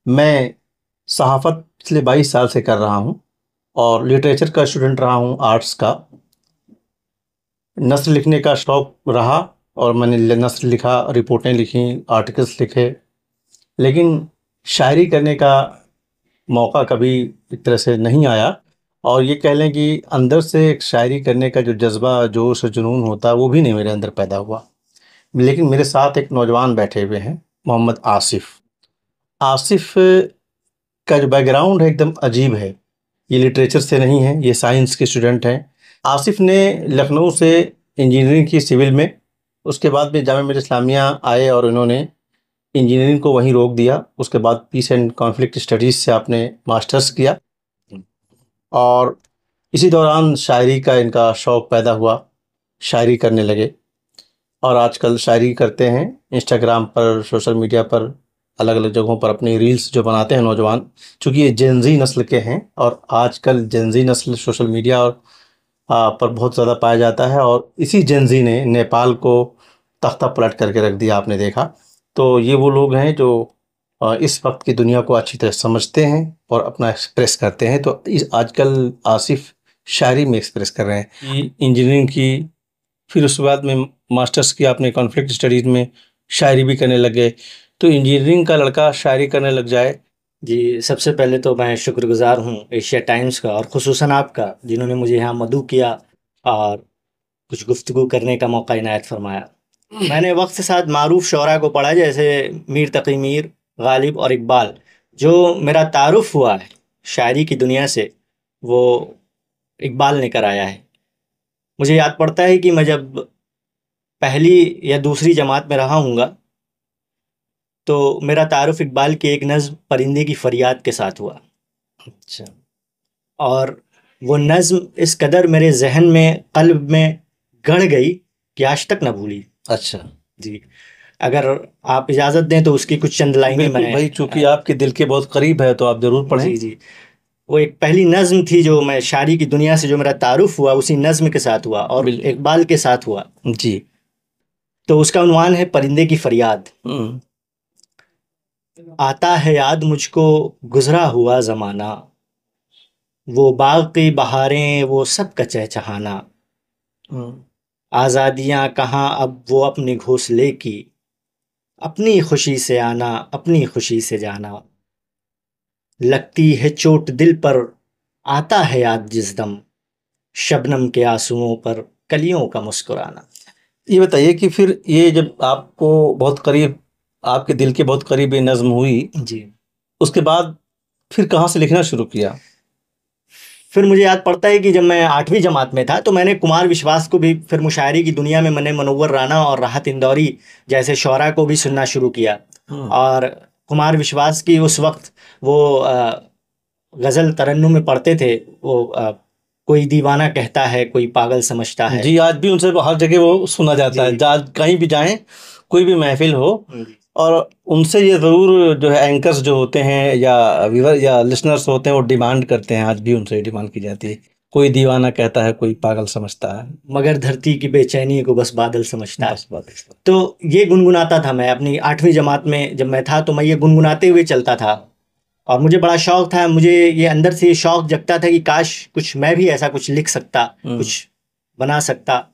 मैं सहाफ़त पिछले 22 साल से कर रहा हूँ और लिटरेचर का स्टूडेंट रहा हूँ, आर्ट्स का। नस्र लिखने का शौक़ रहा और मैंने नस्र लिखा, रिपोर्टें लिखीं, आर्टिकल्स लिखे, लेकिन शायरी करने का मौका कभी एक तरह से नहीं आया। और ये कह लें कि अंदर से एक शायरी करने का जो जज़्बा, जोश और जुनून होता है, वो भी नहीं मेरे अंदर पैदा हुआ। लेकिन मेरे साथ एक नौजवान बैठे हुए हैं, मोहम्मद आसिफ़। आसिफ़ का जो बैकग्राउंड है एकदम अजीब है। ये लिटरेचर से नहीं है, ये साइंस के स्टूडेंट हैं। आसिफ़ ने लखनऊ से इंजीनियरिंग की सिविल में, उसके बाद में जामिया मिल्लिया इस्लामिया आए और उन्होंने इंजीनियरिंग को वहीं रोक दिया। उसके बाद पीस एंड कॉन्फ्लिक्ट स्टडीज़ से आपने मास्टर्स किया और इसी दौरान शायरी का इनका शौक़ पैदा हुआ, शायरी करने लगे और आजकल शायरी करते हैं। इंस्टाग्राम पर, सोशल मीडिया पर, अलग-अलग जगहों पर अपनी रील्स जो बनाते हैं नौजवान, चूँकि ये जेन ज़ी नस्ल के हैं और आजकल जेन ज़ी नस्ल सोशल मीडिया और पर बहुत ज़्यादा पाया जाता है और इसी जेन ज़ी ने नेपाल को तख्ता पलट करके रख दिया, आपने देखा। तो ये वो लोग हैं जो इस वक्त की दुनिया को अच्छी तरह समझते हैं और अपना एक्सप्रेस करते हैं। तो इस आजकल आसिफ़ शायरी में एक्सप्रेस कर रहे हैं कि इंजीनियरिंग की, फिर उसके बाद में मास्टर्स किया आपने कॉन्फ्लिक्ट स्टडीज़ में, शायरी भी करने लग गए। तो इंजीनियरिंग का लड़का शायरी करने लग जाए। जी, सबसे पहले तो मैं शुक्रगुज़ार हूँ एशिया टाइम्स का और ख़ुसूसन आपका, जिन्होंने मुझे यहाँ मदऊ किया और कुछ गुफ्तगू करने का मौका इनायत फ़रमाया। मैंने वक्त के साथ मारूफ शोरा को पढ़ा, जैसे मीर तक़ी मीर, गालिब और इकबाल। जो मेरा तारुफ़ हुआ है शायरी की दुनिया से, वो इकबाल ने कराया है। मुझे याद पड़ता है कि मैं जब पहली या दूसरी जमात में रहा हूँगा, तो मेरा तारुफ़ इकबाल की एक नज़्म परिंदे की फ़रियाद के साथ हुआ। अच्छा। और वो नज़्म इस कदर मेरे ज़हन में, क़ल्ब में गड़ गई कि आज तक ना भूली। अच्छा। जी, अगर आप इजाज़त दें तो उसकी कुछ चंद लाइनें बिल्कुल मैं भाई, चूँकि आपके दिल के बहुत करीब है तो आप ज़रूर पढ़ें। जी, जी। वो एक पहली नज़्म थी जो मैं शायरी की दुनिया से जो मेरा तारुफ़ हुआ, उसी नज़्म के साथ हुआ और इकबाल के साथ हुआ। जी। तो उसका उन्वान है परिंदे की फ़रियाद। हुँ। आता है याद मुझको गुज़रा हुआ ज़माना, वो बाग़ की बहारें, वो सब का चहचहाना। हुँ। आज़ादियाँ कहाँ अब वो अपने घोंसले की, अपनी खुशी से आना, अपनी खुशी से जाना। लगती है चोट दिल पर, आता है याद जिस दम, शबनम के आंसुओं पर कलियों का मुस्कुराना। ये बताइए कि फिर ये जब आपको बहुत करीब, आपके दिल के बहुत करीब ये नज़्म हुई, जी। उसके बाद फिर कहाँ से लिखना शुरू किया? फिर मुझे याद पड़ता है कि जब मैं 8वीं जमात में था, तो मैंने कुमार विश्वास को भी, फिर मुशायरे की दुनिया में मैंने मुनव्वर राना और राहत इंदौरी जैसे शोरा को भी सुनना शुरू किया। और कुमार विश्वास की उस वक्त वो गज़ल तरन्नुम में पढ़ते थे, वो कोई दीवाना कहता है, कोई पागल समझता है। जी, आज भी उनसे हर जगह वो सुना जाता है। आज कहीं भी जाएँ, कोई भी महफ़िल हो और उनसे ये ज़रूर जो है एंकर्स जो होते हैं या व्यूअर या लिसनर्स होते हैं, वो डिमांड करते हैं, आज भी उनसे डिमांड की जाती है। कोई दीवाना कहता है, कोई पागल समझता है, मगर धरती की बेचैनी को बस बादल समझता है। बस बात। तो ये गुनगुनाता था मैं अपनी 8वीं जमात में जब मैं था, तो मैं ये गुनगुनाते हुए चलता था और मुझे बड़ा शौक था। मुझे ये अंदर से ये शौक जगता था कि काश कुछ मैं भी ऐसा कुछ लिख सकता, कुछ बना सकता।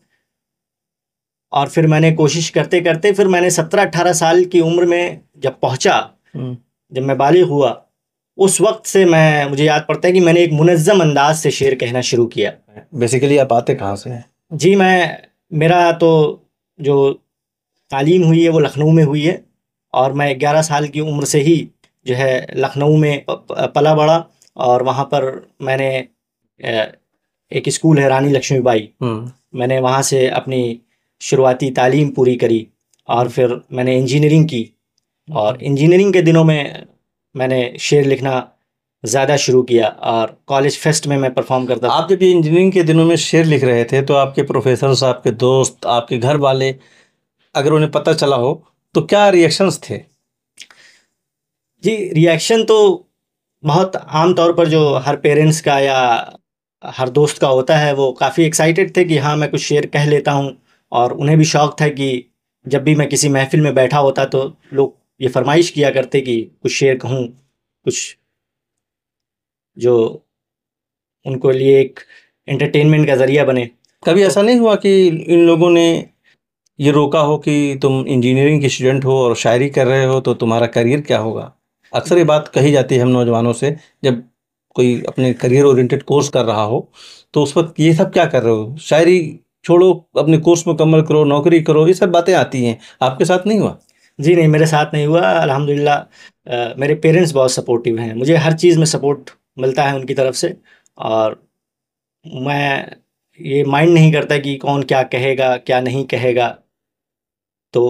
और फिर मैंने कोशिश करते करते, फिर मैंने 17-18 साल की उम्र में जब पहुंचा, जब मैं बालिग हुआ, उस वक्त से मुझे याद पड़ता है कि मैंने एक मुनज़्ज़म अंदाज से शेर कहना शुरू किया। बेसिकली आप आते कहाँ से हैं? जी, मेरा तो जो तालीम हुई है वो लखनऊ में हुई है और मैं 11 साल की उम्र से ही जो है लखनऊ में पला बड़ा। और वहाँ पर मैंने एक स्कूल है रानी लक्ष्मीबाई, मैंने वहाँ से अपनी शुरुआती तालीम पूरी करी और फिर मैंने इंजीनियरिंग की। और इंजीनियरिंग के दिनों में मैंने शेर लिखना ज़्यादा शुरू किया और कॉलेज फेस्ट में मैं परफॉर्म करता था। आप जब ये इंजीनियरिंग के दिनों में शेर लिख रहे थे, तो आपके प्रोफेसर्स, आपके दोस्त, आपके घर वाले, अगर उन्हें पता चला हो, तो क्या रिएक्शंस थे? जी, रिएक्शन तो बहुत आम तौर पर जो हर पेरेंट्स का या हर दोस्त का होता है, वो काफ़ी एक्साइटेड थे कि हाँ, मैं कुछ शेर कह लेता हूँ। और उन्हें भी शौक़ था कि जब भी मैं किसी महफ़िल में बैठा होता, तो लोग ये फ़रमाइश किया करते कि कुछ शेर कहूँ। कुछ जो उनको लिए एक एंटरटेनमेंट का ज़रिया बने। कभी ऐसा नहीं हुआ कि इन लोगों ने ये रोका हो कि तुम इंजीनियरिंग के स्टूडेंट हो और शायरी कर रहे हो तो तुम्हारा करियर क्या होगा? अक्सर ये बात कही जाती है हम नौजवानों से, जब कोई अपने करियर ओरिएंटेड कोर्स कर रहा हो तो उस वक्त ये सब क्या कर रहे हो, शायरी छोड़ो, अपने कोर्स मुकम्मल करो, नौकरी करो, ये सब बातें आती हैं। आपके साथ नहीं हुआ? जी नहीं, मेरे साथ नहीं हुआ अल्हम्दुलिल्लाह। मेरे पेरेंट्स बहुत सपोर्टिव हैं, मुझे हर चीज़ में सपोर्ट मिलता है उनकी तरफ से। और मैं ये माइंड नहीं करता कि कौन क्या कहेगा क्या नहीं कहेगा। तो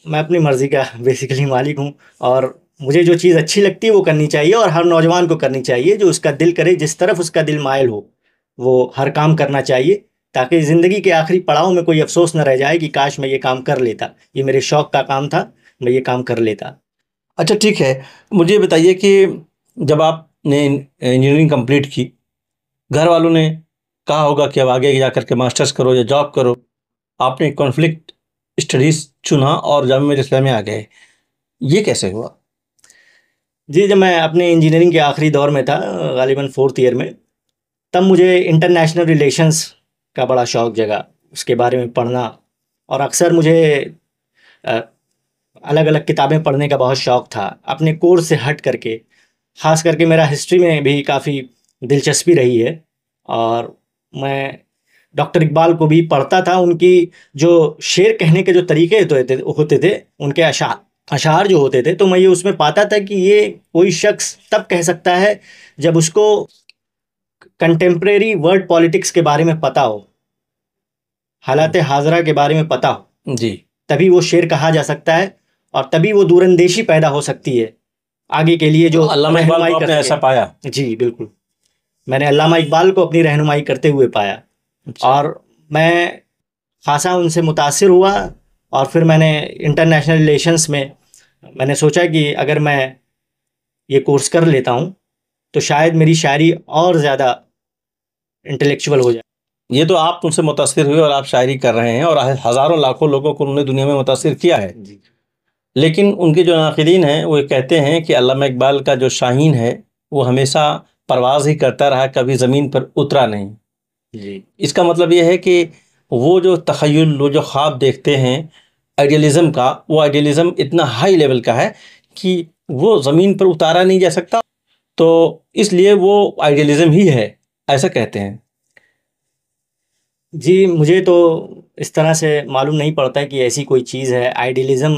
मैं अपनी मर्ज़ी का बेसिकली मालिक हूँ, और मुझे जो चीज़ अच्छी लगती है वो करनी चाहिए, और हर नौजवान को करनी चाहिए। जो उसका दिल करे, जिस तरफ उसका दिल मायल हो, वो हर काम करना चाहिए, ताकि ज़िंदगी के आखिरी पड़ाव में कोई अफसोस न रह जाए कि काश मैं ये काम कर लेता, ये मेरे शौक़ का काम था, मैं ये काम कर लेता। अच्छा ठीक है, मुझे बताइए कि जब आपने इंजीनियरिंग कंप्लीट की, घर वालों ने कहा होगा कि अब आगे जा करके मास्टर्स करो या जॉब करो, आपने कॉन्फ्लिक्ट स्टडीज चुना और जामिया मिल्लिया इस्लामिया आ गए, ये कैसे हुआ? जी, जब मैं अपने इंजीनियरिंग के आखिरी दौर में था, ग़ालिबन 4th ईयर में, तब मुझे इंटरनेशनल रिलेशंस का बड़ा शौक़ जगा, उसके बारे में पढ़ना। और अक्सर मुझे अलग अलग किताबें पढ़ने का बहुत शौक़ था, अपने कोर्स से हट करके। ख़ास करके मेरा हिस्ट्री में भी काफ़ी दिलचस्पी रही है, और मैं डॉक्टर इकबाल को भी पढ़ता था। उनकी जो शेर कहने के जो तरीके होते थे, उनके अशार जो होते थे, तो मैं ये उसमें पाता था कि ये कोई शख्स तब कह सकता है जब उसको कंटेम्प्रेरी वर्ल्ड पॉलिटिक्स के बारे में पता हो, हालात हाज़रा के बारे में पता हो, जी। तभी वो शेर कहा जा सकता है, और तभी वो दूरंदेशी पैदा हो सकती है आगे के लिए, जो अल्लामा इकबाल को रहनुमाई कर आपने ऐसा सके। पाया? जी बिल्कुल, मैंने अल्लामा इकबाल को अपनी रहनुमाई करते हुए पाया, अच्छा। और मैं खासा उनसे मुतासिर हुआ। और फिर मैंने इंटरनेशनल रिलेशंस में मैंने सोचा कि अगर मैं ये कोर्स कर लेता हूँ तो शायद मेरी शायरी और ज़्यादा इंटेलेक्चुअल हो जाए। ये तो आप उनसे मुतासिर हुए और आप शायरी कर रहे हैं, और हज़ारों लाखों लोगों को उन्होंने दुनिया में मुतासिर किया है। जी लेकिन उनके जो नाक़िदीन हैं वो कहते हैं कि अल्लामा इकबाल का जो शाहीन है वो हमेशा परवाज़ ही करता रहा, कभी ज़मीन पर उतरा नहीं। जी इसका मतलब ये है कि वो जो तख़य्युल, वो जो ख्वाब देखते हैं आइडियलिज़्म का, वो आइडियलिज़्म इतना हाई लेवल का है कि वो ज़मीन पर उतारा नहीं जा सकता, तो इसलिए वो आइडियलिज़्म ही है, ऐसा कहते हैं। जी, मुझे तो इस तरह से मालूम नहीं पड़ता है कि ऐसी कोई चीज़ है, आइडियलिज़्म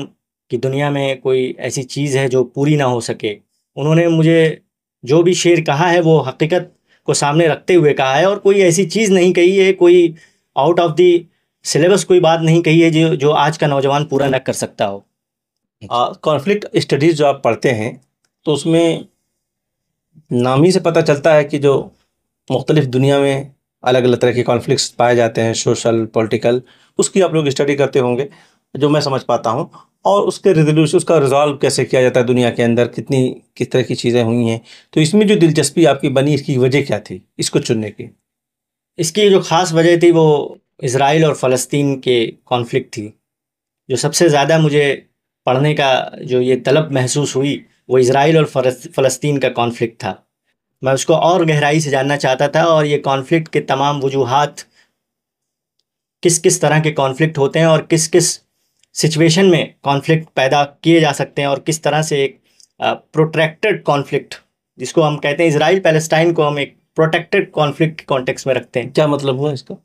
की दुनिया में कोई ऐसी चीज़ है जो पूरी ना हो सके। उन्होंने मुझे जो भी शेर कहा है वो हकीकत को सामने रखते हुए कहा है, और कोई ऐसी चीज़ नहीं कही है, कोई आउट ऑफ द सिलेबस कोई बात नहीं कही है जो जो आज का नौजवान पूरा न कर सकता हो। कॉन्फ्लिक्ट स्टडीज़ जो आप पढ़ते हैं तो उसमें नाम ही से पता चलता है कि जो मुख्तलिफ दुनिया में अलग अलग तरह के कॉन्फ्लिक्ट्स पाए जाते हैं, सोशल, पॉलिटिकल, उसकी आप लोग स्टडी करते होंगे, जो मैं समझ पाता हूँ। और उसके रिजोल्यूशन, उसका रिजॉल्व कैसे किया जाता है दुनिया के अंदर, कितनी किस तरह की चीज़ें हुई हैं, तो इसमें जो दिलचस्पी आपकी बनी, इसकी वजह क्या थी इसको चुनने की? इसकी जो ख़ास वजह थी वो इसराइल और फ़लस्तीन के कॉन्फ्लिक्ट थी। जो सबसे ज़्यादा मुझे पढ़ने का जो ये तलब महसूस हुई, वो इसराइल और फ़लस्तीन का कॉन्फ्लिक्ट था। मैं उसको और गहराई से जानना चाहता था, और ये कॉन्फ्लिक्ट के तमाम वजूहात, किस किस तरह के कॉन्फ्लिक्ट होते हैं, और किस किस सिचुएशन में कॉन्फ्लिक्ट पैदा किए जा सकते हैं, और किस तरह से एक प्रोट्रैक्टेड कॉन्फ्लिक्ट, जिसको हम कहते हैं इसराइल पैलेस्टाइन को हम एक प्रोटेक्टेड कॉन्फ्लिक्ट के कॉन्टेक्स्ट में रखते हैं। क्या मतलब हुआ इसका?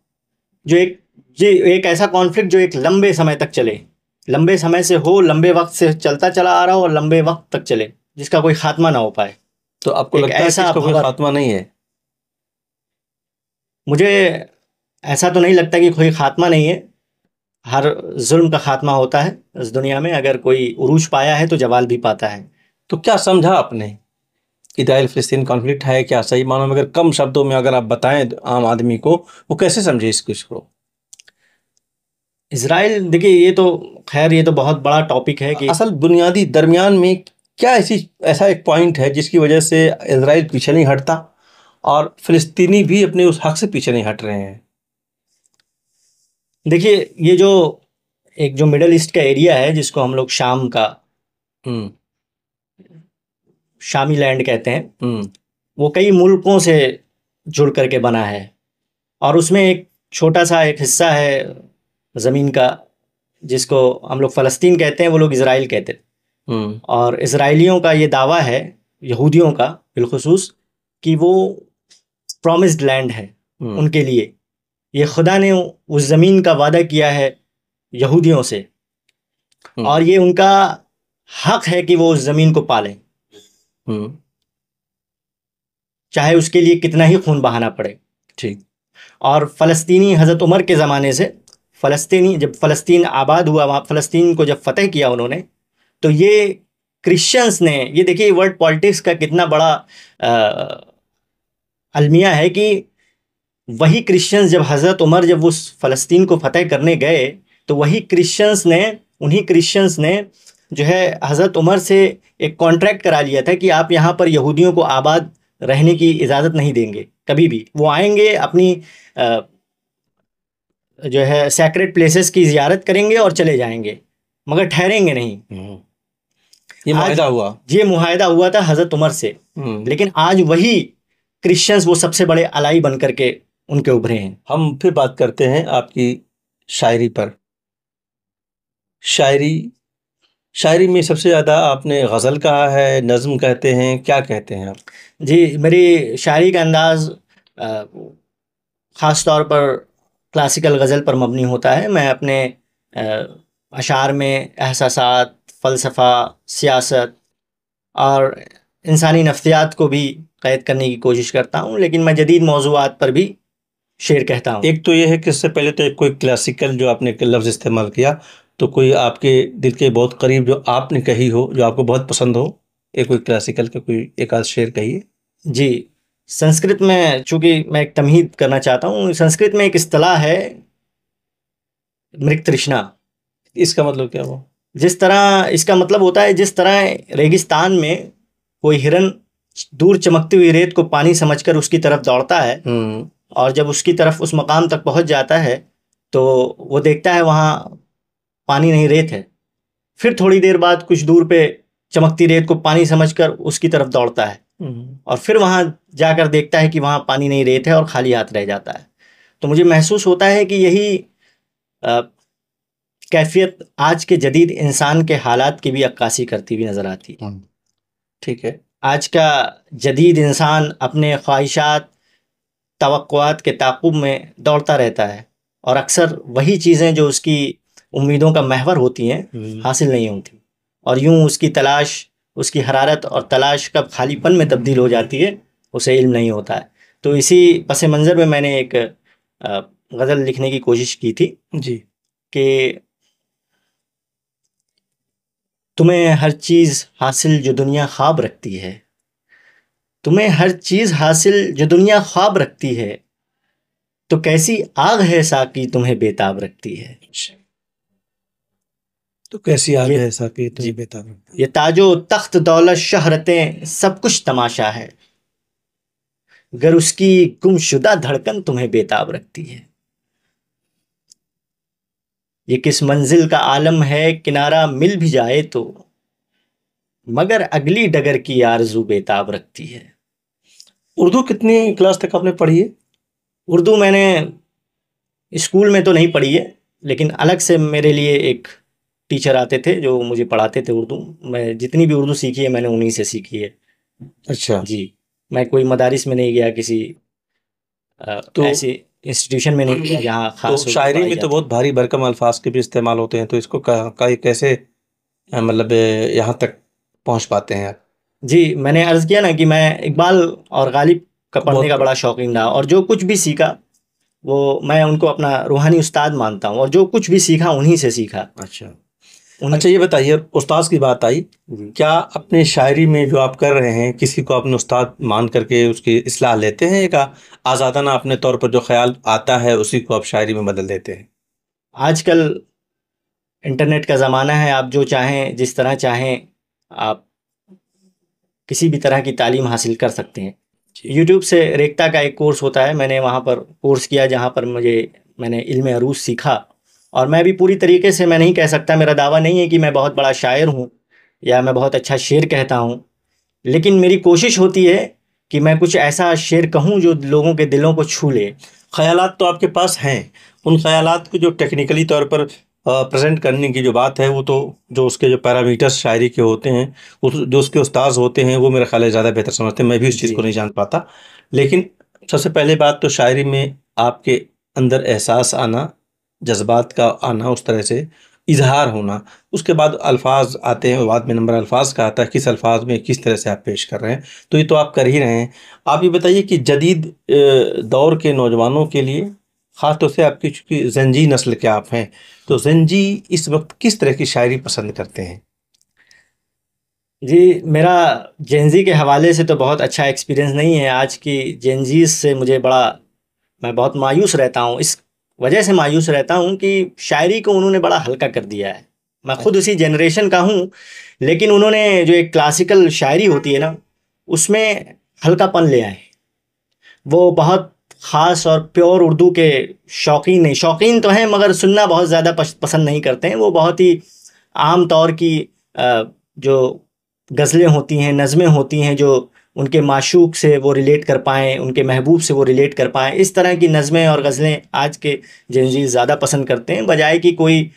जो एक जी एक ऐसा कॉन्फ्लिक्ट जो एक लंबे समय तक चले, लंबे समय से हो, लंबे वक्त से चलता चला आ रहा हो, और लंबे वक्त तक चले, जिसका कोई खात्मा ना हो पाए। तो आपको एक लगता है कि ऐसा इसका कोई भंवर, खात्मा नहीं है? मुझे ऐसा तो नहीं लगता कि कोई खात्मा नहीं है। हर जुल्म का खात्मा होता है इस दुनिया में, अगर कोई उरूज पाया है तो जवाल भी पाता है। तो क्या समझा आपने? इसराइल फिलिस्तीन कॉन्फ्लिक्ट है क्या? सही मानों में अगर कम शब्दों में अगर आप बताएं आम आदमी को, वो कैसे समझे इस चीज़ को? इसराइल, देखिए ये तो खैर ये तो बहुत बड़ा टॉपिक है कि असल बुनियादी दरमियान में क्या ऐसा एक पॉइंट है जिसकी वजह से इसराइल पीछे नहीं हटता और फिलिस्तीनी भी अपने उस हक से पीछे नहीं हट रहे हैं? देखिए ये जो एक जो मिडल ईस्ट का एरिया है, जिसको हम लोग शामी लैंड कहते हैं, हम्म। वो कई मुल्कों से जुड़ करके बना है, और उसमें एक छोटा सा एक हिस्सा है ज़मीन का जिसको हम लोग फ़लस्तीन कहते हैं, वो लोग इज़राइल कहते हैं। हम्म। और इज़राइलियों का ये दावा है, यहूदियों का बिलखुसूस, कि वो प्रॉमिस्ड लैंड है हम्म। उनके लिए। ये खुदा ने उस ज़मीन का वादा किया है यहूदियों से, हम्म। और ये उनका हक है कि वो उस ज़मीन को पालें, हम्म। चाहे उसके लिए कितना ही खून बहाना पड़े। ठीक। और फ़लस्तीनी हज़रत उमर के ज़माने से, फ़लस्तीनी जब फ़लस्तीन आबाद हुआ, वहाँ फ़लस्तीन को जब फ़तह किया उन्होंने, तो ये क्रिश्चियंस ने, ये देखिए वर्ल्ड पॉलिटिक्स का कितना बड़ा अलमिया है कि वही क्रिश्चियंस जब हज़रत उमर जब उस फ़लस्तीन को फ़तह करने गए, तो वही क्रिश्चियंस ने, उन्हीं क्रिश्चियंस ने जो है हज़रत उमर से एक कॉन्ट्रैक्ट करा लिया था कि आप यहाँ पर यहूदियों को आबाद रहने की इजाज़त नहीं देंगे कभी भी। वो आएंगे, अपनी अ, जो है सैक्रेड प्लेसेस की ज़ियारत करेंगे और चले जाएंगे, मगर ठहरेंगे नहीं। ये आज मुआहदा हुआ। ये मुआहदा हुआ था हज़रत उमर से, लेकिन आज वही क्रिश्चियंस वो सबसे बड़े अलाई बन करके उनके उभरे हैं। हम फिर बात करते हैं आपकी शायरी पर। शायरी शायरी में सबसे ज़्यादा आपने गज़ल कहा है, नज़्म कहते हैं, क्या कहते हैं आप? जी, मेरी शायरी का अंदाज़ ख़ास तौर पर क्लासिकल गज़ल पर मबनी होता है। मैं अपने अशार में एहसासात, फ़लसफ़ा, सियासत और इंसानी नफ्सियात को भी क़ैद करने की कोशिश करता हूँ, लेकिन मैं जदीद मौज़ूआत पर भी शेर कहता हूँ। एक तो ये है कि इससे पहले तो एक कोई क्लासिकल जो आपने लफ्ज़ इस्तेमाल किया, तो कोई आपके दिल के बहुत करीब जो आपने कही हो, जो आपको बहुत पसंद हो, एक कोई क्लासिकल का कोई एक आध शेर कहिए। जी, संस्कृत में, चूँकि मैं एक तमहीद करना चाहता हूँ, संस्कृत में एक इस्तिलाह है मृग तृष्णा। इसका मतलब क्या हुआ? जिस तरह इसका मतलब होता है, जिस तरह रेगिस्तान में कोई हिरन दूर चमकती हुई रेत को पानी समझकर उसकी तरफ दौड़ता है, और जब उसकी तरफ उस मकाम तक पहुंच जाता है तो वो देखता है वहाँ पानी नहीं, रेत है। फिर थोड़ी देर बाद कुछ दूर पे चमकती रेत को पानी समझकर उसकी तरफ दौड़ता है, और फिर वहाँ जाकर देखता है कि वहाँ पानी नहीं, रेत है, और खाली हाथ रह जाता है। तो मुझे महसूस होता है कि यही कैफियत आज के जदीद इंसान के हालात की भी अक्कासी करती हुई नज़र आती है। ठीक है। आज का जदीद इंसान अपने ख्वाहिशात, तवक्कुआत के ताक़ुब में दौड़ता रहता है, और अक्सर वही चीज़ें जो उसकी उम्मीदों का महवर होती हैं हासिल नहीं होती, और यूं उसकी तलाश, उसकी हरारत और तलाश कब खालीपन में तब्दील हो जाती है उसे इल्म नहीं होता है। तो इसी पस मंज़र में मैंने एक गज़ल लिखने की कोशिश की थी जी। कि तुम्हें हर चीज़ हासिल जो दुनिया ख्वाब रखती है, तुम्हें हर चीज़ हासिल जो दुनिया ख्वाब रखती है, तो कैसी आग है साकी तुम्हें बेताब रखती है। तो कैसी आग ये है साकी जी, तुम्हें बेताब रखती है? ये ताजो तख्त दौलत शहरतें सब कुछ तमाशा है, गर उसकी गुमशुदा धड़कन तुम्हें बेताब रखती है। ये किस मंजिल का आलम है, किनारा मिल भी जाए तो, मगर अगली डगर की आरज़ू बेताब रखती है। उर्दू कितनी क्लास तक आपने पढ़ी है? उर्दू मैंने स्कूल में तो नहीं पढ़ी है, लेकिन अलग से मेरे लिए एक टीचर आते थे जो मुझे पढ़ाते थे उर्दू। मैं जितनी भी उर्दू सीखी है मैंने उन्हीं से सीखी है। अच्छा। जी, मैं कोई मदारिस में नहीं गया, किसी तो ऐसे इंस्टीट्यूशन में नहीं गया जहाँ तो खास उर्दू शायरी पढ़ाई में तो जाती। बहुत भारी भरकम अल्फाज के भी इस्तेमाल होते हैं, तो इसको कैसे मतलब यहाँ तक पहुँच पाते हैं आप? जी, मैंने अर्ज़ किया ना कि मैं इकबाल और गालिब का पढ़ने का बहुत बड़ा शौकीन रहा, और जो कुछ भी सीखा वो मैं उनको अपना रूहानी उस्ताद मानता हूँ, और जो कुछ भी सीखा उन्हीं से सीखा। अच्छा। उन्हीं अच्छा, ये बताइए, उस्ताद की बात आई, जी। क्या अपने शायरी में जो आप कर रहे हैं किसी को अपने उस्ताद मान करके उसकी इस्लाह लेते हैं, या आज़ादाना अपने तौर पर जो ख्याल आता है उसी को आप शायरी में बदल देते हैं? आजकल इंटरनेट का ज़माना है, आप जो चाहें, जिस तरह चाहें, आप किसी भी तरह की तालीम हासिल कर सकते हैं। यूट्यूब से रेख्ता का एक कोर्स होता है, मैंने वहाँ पर कोर्स किया जहाँ पर मैंने इल्म अरूज सीखा, और मैं भी पूरी तरीके से, मैं नहीं कह सकता, मेरा दावा नहीं है कि मैं बहुत बड़ा शायर हूँ या मैं बहुत अच्छा शेर कहता हूँ, लेकिन मेरी कोशिश होती है कि मैं कुछ ऐसा शेर कहूँ जो लोगों के दिलों को छू ले। ख़यालात तो आपके पास हैं, उन ख़यालात को जो टेक्निकली तौर पर प्रेज़ेंट करने की जो बात है, वो तो जो उसके जो पैरामीटर्स शायरी के होते हैं, उस जो उसके उस्ताद होते हैं, वो मेरा ख़्याल है ज़्यादा बेहतर समझते हैं। मैं भी उस चीज़ जी। को नहीं जान पाता। लेकिन सबसे पहले बात तो शायरी में आपके अंदर एहसास आना, जज़्बात का आना, उस तरह से इज़हार होना, उसके बाद अल्फ़ाज़ आते हैं, बाद में नंबर अल्फ़ाज़ का आता है, किस अल्फ़ाज़ में किस तरह से आप पेश कर रहे हैं। तो ये तो आप कर ही रहे हैं। आप ये बताइए कि जदीद दौर के नौजवानों के लिए, ख़ास तौर से आपकी चूँकि ज़ेनज़ी नस्ल के आप हैं, तो ज़ेनज़ी इस वक्त किस तरह की शायरी पसंद करते हैं? जी, मेरा जेनज़ी के हवाले से तो बहुत अच्छा एक्सपीरियंस नहीं है। आज की जेनज़ीज़ से मैं बहुत मायूस रहता हूँ। इस वजह से मायूस रहता हूँ कि शायरी को उन्होंने बड़ा हल्का कर दिया है। मैं खुद उसी जनरेशन का हूँ, लेकिन उन्होंने जो एक क्लासिकल शायरी होती है ना, उसमें हल्कापन ले आए। वो बहुत ख़ास और प्योर उर्दू के शौकीन तो हैं, मगर सुनना बहुत ज़्यादा पसंद नहीं करते हैं। वो बहुत ही आम तौर की जो गज़लें होती हैं, नज़में होती हैं, जो उनके माशूक़ से वो रिलेट कर पाएँ, उनके महबूब से वो रिलेट कर पाएँ, इस तरह की नज़में और गज़लें आज के जेनज़ी ज़्यादा पसंद करते हैं, बजाय कि कोई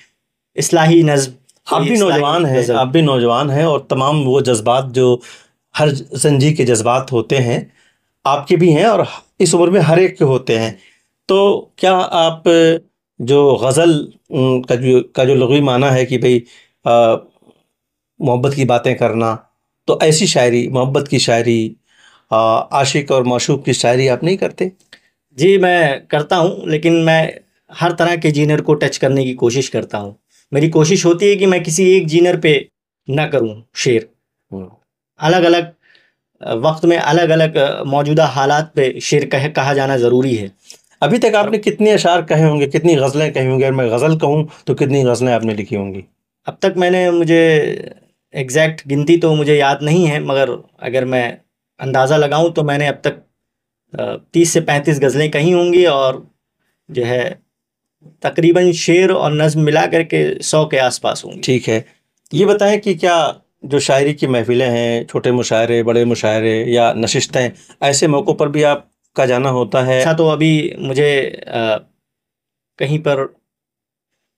इस्लाही नज़्म, आप कोई भी इस्लाही नौजवान हैं, गज़ल। आप भी नौजवान हैं, और तमाम वो जज़्बात जो हर ज़ंजी के जज़्बात होते हैं, आपके भी हैं, और इस उम्र में हर एक के होते हैं। तो क्या आप जो गज़ल का जो लग़वी माना है कि भई मोहब्बत की बातें करना, तो ऐसी शायरी, मोहब्बत की शायरी, आशिक और माशूक की शायरी आप नहीं करते? जी, मैं करता हूँ, लेकिन मैं हर तरह के जीनर को टच करने की कोशिश करता हूँ। मेरी कोशिश होती है कि मैं किसी एक जीनर पे ना करूँ शेर। हुँ। अलग-अलग वक़्त में अलग-अलग मौजूदा हालात पे शेर कहा जाना ज़रूरी है। अभी तक और आपने कितने अशआर कहे होंगे, कितनी गज़लें कही होंगी? अगर मैं गज़ल कहूँ, तो कितनी गज़लें आपने लिखी होंगी? अब तक मुझे एग्ज़ैक्ट गिनती तो मुझे याद नहीं है, मगर अगर मैं अंदाज़ा लगाऊँ तो मैंने अब तक 30 से 35 गज़लें कही होंगी, और जो है तकरीबन शेर और नज़्म मिला कर के 100 के आस-पास होंगी। ठीक है। ये बताएँ कि क्या जो शायरी की महफ़िलें हैं, छोटे मुशायरे, बड़े मुशायरे या नशिस्तें, ऐसे मौक़ों पर भी आपका जाना होता है? ऐसा तो अभी मुझे कहीं पर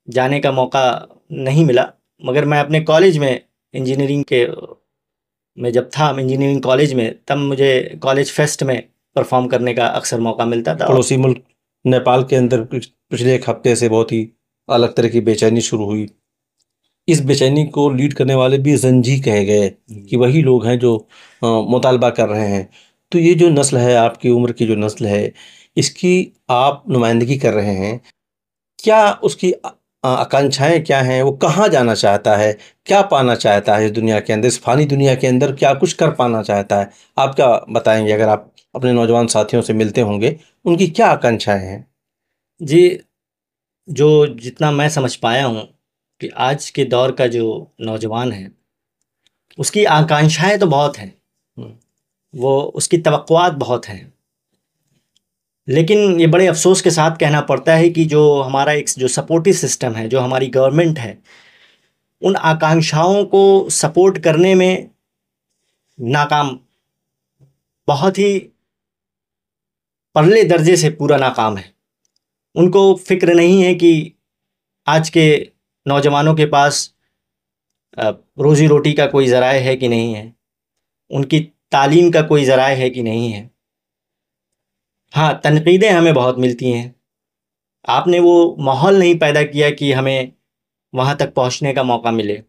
जाने का मौका नहीं मिला, मगर मैं अपने कॉलेज में इंजीनियरिंग के में जब था इंजीनियरिंग कॉलेज में, तब मुझे कॉलेज फेस्ट में परफॉर्म करने का अक्सर मौका मिलता था। और पड़ोसी मुल्क नेपाल के अंदर पिछले एक हफ्ते से बहुत ही अलग तरह की बेचैनी शुरू हुई। इस बेचैनी को लीड करने वाले भी ज़ंजी कहे गए कि वही लोग हैं जो मुतालबा कर रहे हैं। तो ये जो नस्ल है, आपकी उम्र की जो नस्ल है, इसकी आप नुमाइंदगी कर रहे हैं। क्या उसकी आकांक्षाएँ क्या हैं? वो कहाँ जाना चाहता है? क्या पाना चाहता है इस दुनिया के अंदर, इस फ़ानी दुनिया के अंदर क्या कुछ कर पाना चाहता है? आप क्या बताएँगे, अगर आप अपने नौजवान साथियों से मिलते होंगे, उनकी क्या आकांक्षाएँ हैं? जी, जो जितना मैं समझ पाया हूँ कि आज के दौर का जो नौजवान है, उसकी आकांक्षाएँ तो बहुत हैं, हुँ। वो उसकी तवक्कुआत बहुत हैं। लेकिन ये बड़े अफ़सोस के साथ कहना पड़ता है कि जो हमारा एक जो सपोर्टिव सिस्टम है, जो हमारी गवर्नमेंट है, उन आकांक्षाओं को सपोर्ट करने में नाकाम, बहुत ही परले दर्जे से पूरा नाकाम है। उनको फ़िक्र नहीं है कि आज के नौजवानों के पास रोज़ी-रोटी का कोई ज़राए है कि नहीं है, उनकी तालीम का कोई ज़राए है कि नहीं है। हाँ, तनकीदें हमें बहुत मिलती हैं। आपने वो माहौल नहीं पैदा किया कि हमें वहाँ तक पहुँचने का मौका मिले।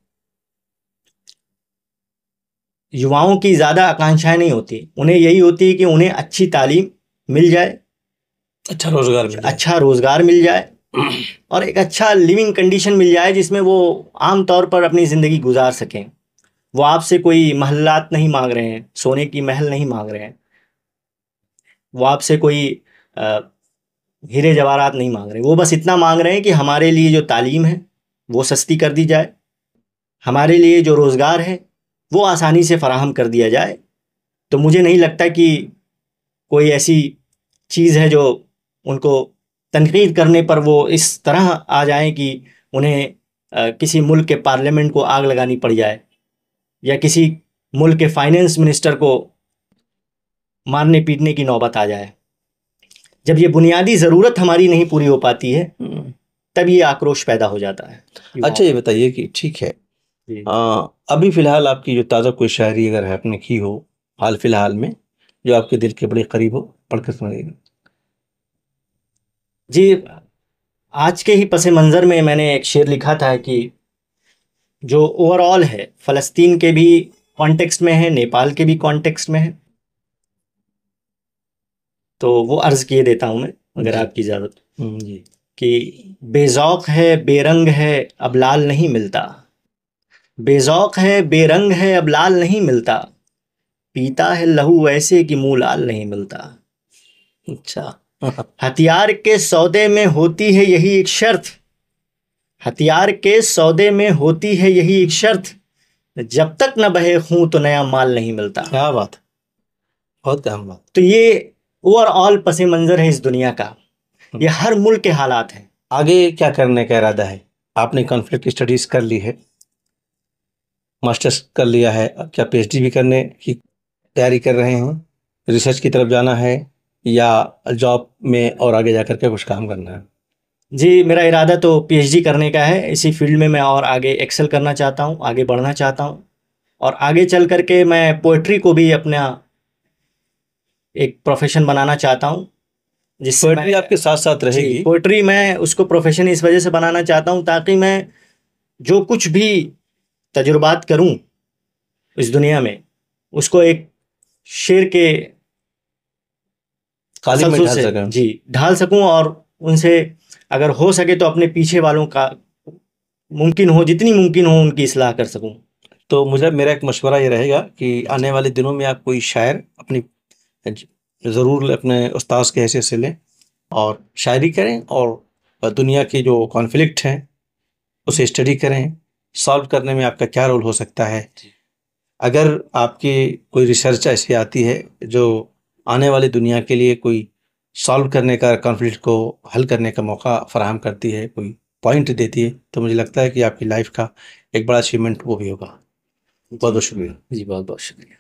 युवाओं की ज़्यादा आकांक्षाएँ नहीं होती, उन्हें यही होती है कि उन्हें अच्छी तालीम मिल जाए, अच्छा रोज़गार मिल जाए। अच्छा रोज़गार मिल जाए, और एक अच्छा लिविंग कंडीशन मिल जाए जिसमें वो आम तौर पर अपनी ज़िंदगी गुजार सकें। वो आपसे कोई महलात नहीं मांग रहे हैं, सोने की महल नहीं मांग रहे हैं, वो आपसे कोई अ, हीरे जवाहरात नहीं मांग रहे, वो बस इतना मांग रहे हैं कि हमारे लिए जो तालीम है वो सस्ती कर दी जाए, हमारे लिए जो रोज़गार है वो आसानी से फराहम कर दिया जाए। तो मुझे नहीं लगता कि कोई ऐसी चीज़ है जो उनको तनकीद करने पर वो इस तरह आ जाएं कि उन्हें किसी मुल्क के पार्लियामेंट को आग लगानी पड़ जाए, या किसी मुल्क के फाइनेंस मिनिस्टर को मारने पीटने की नौबत आ जाए, जब ये बुनियादी ज़रूरत हमारी नहीं पूरी हो पाती है, तब ये आक्रोश पैदा हो जाता है। अच्छा ये बताइए कि ठीक है, जी। अभी फिलहाल आपकी जो ताज़ा कोई शायरी अगर है आपने की हो हाल फिलहाल में, जो आपके दिल के बड़े करीब हो, पढ़कर सुनाइएगा। जी, आज के ही पसे मंज़र में मैंने एक शेर लिखा था कि जो ओवरऑल है, फ़लस्तीन के भी कॉन्टेक्स्ट में है, नेपाल के भी कॉन्टेक्स्ट में है, तो वो अर्ज़ किए देता हूँ मैं, अगर जी। आपकी इजाज़त जी। कि बेज़ौक़ है, बेरंग है, अब लाल नहीं मिलता। बेज़ौक़ है, बेरंग है, अब लाल नहीं मिलता। पीता है लहू ऐसे कि मुँह लाल नहीं मिलता। अच्छा। हथियार के सौदे में होती है यही एक शर्त, हथियार के सौदे में होती है यही एक शर्त, जब तक न बहे खून तो नया माल नहीं मिलता। क्या बात, बहुत अहम बात। तो ये ओवरऑल पस मंज़र है इस दुनिया का, ये हर मुल्क के हालात हैं। आगे क्या करने का इरादा है? आपने कॉन्फ्लिक्ट स्टडीज कर ली है, मास्टर्स कर लिया है, अब क्या पीएचडी भी करने की तैयारी कर रहे हैं? रिसर्च की तरफ जाना है या जॉब में और आगे जाकर के कुछ काम करना है? जी, मेरा इरादा तो पीएचडी करने का है, इसी फील्ड में मैं और आगे एक्सेल करना चाहता हूँ, आगे बढ़ना चाहता हूँ, और आगे चल कर के मैं पोइट्री को भी अपना एक प्रोफेशन बनाना चाहता हूँ, जिससे पोएट्री आपके साथ साथ रहेगी? जी, पोइट्री मैं उसको प्रोफेशन इस वजह से बनाना चाहता हूँ ताकि मैं जो कुछ भी तजुर्बात करूँ इस दुनिया में, उसको एक शेर के कालिम में तसलसल ढाल से सकें। जी ढाल सकूँ, और उनसे अगर हो सके तो अपने पीछे वालों का मुमकिन हो, जितनी मुमकिन हो उनकी इस्लाह कर सकूँ। तो मुझे मेरा एक मशवरा ये रहेगा कि आने वाले दिनों में आप कोई शायर अपनी ज़रूर अपने उस्ताद के हैसियत से लें और शायरी करें, और दुनिया के जो कॉन्फ्लिक्ट हैं उसे स्टडी करें, सॉल्व करने में आपका क्या रोल हो सकता है। अगर आपकी कोई रिसर्च ऐसी आती है जो आने वाली दुनिया के लिए कोई सॉल्व करने का, कॉन्फ्लिक्ट को हल करने का मौका फराहम करती है, कोई पॉइंट देती है, तो मुझे लगता है कि आपकी लाइफ का एक बड़ा अचीवमेंट वो भी होगा। बहुत बहुत शुक्रिया। जी, बहुत बहुत शुक्रिया।